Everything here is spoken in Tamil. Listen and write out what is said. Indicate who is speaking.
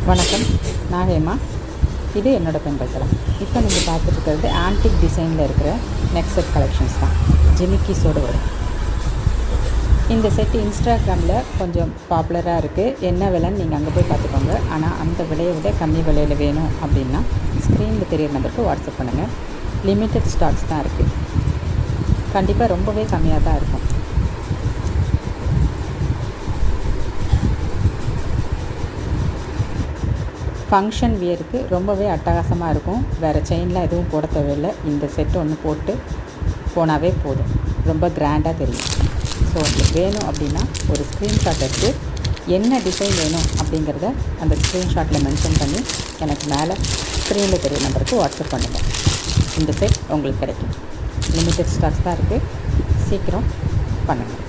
Speaker 1: வணக்கம், நான் ஹேமா. இது என்னோடய பெண்கள் தளம். இப்போ நீங்கள் பார்த்துட்டு ஆன்டிக் டிசைனில் இருக்கிற நெக் செட் கலெக்ஷன்ஸ் தான். ஜிமிக்கிஸோடு வரும். இந்த செட்டு இன்ஸ்டாகிராமில் கொஞ்சம் பாப்புலராக இருக்குது. என்ன விலைன்னு நீங்கள் அங்கே போய் பார்த்துக்கோங்க. ஆனால் அந்த விலையை விட கம்மி விலையில் வேணும் அப்படின்னா ஸ்க்ரீனில் தெரியிற நம்பருக்கு வாட்ஸ்அப் பண்ணுங்கள். லிமிட்டட் ஸ்டாக்ஸ் தான் இருக்குது. கண்டிப்பாக ரொம்பவே கம்மியாக தான் இருக்கும். ஃபங்க்ஷன் வியருக்கு ரொம்பவே அட்டகாசமாக இருக்கும். வேறு செயின்லாம் எதுவும் போட தேவையில்லை. இந்த செட்டு ஒன்று போட்டு போனாவே போதும். ரொம்ப கிராண்டாக தெரியும். ஸோ உங்களுக்கு வேணும் அப்படின்னா ஒரு ஸ்க்ரீன்ஷாட் எடுத்து என்ன டிசைன் வேணும் அப்படிங்கிறத அந்த ஸ்க்ரீன்ஷாட்டில் மென்ஷன் பண்ணி எனக்கு மேலே ஸ்க்ரீனில் தெரிய நம்பருக்கு வாட்ஸ்அப் பண்ணுங்கள். இந்த செட் உங்களுக்கு கிடைக்கும். லிமிட்டட் ஸ்டாக்ஸ் தான் இருக்குது. சீக்கிரம் பண்ணுங்கள்.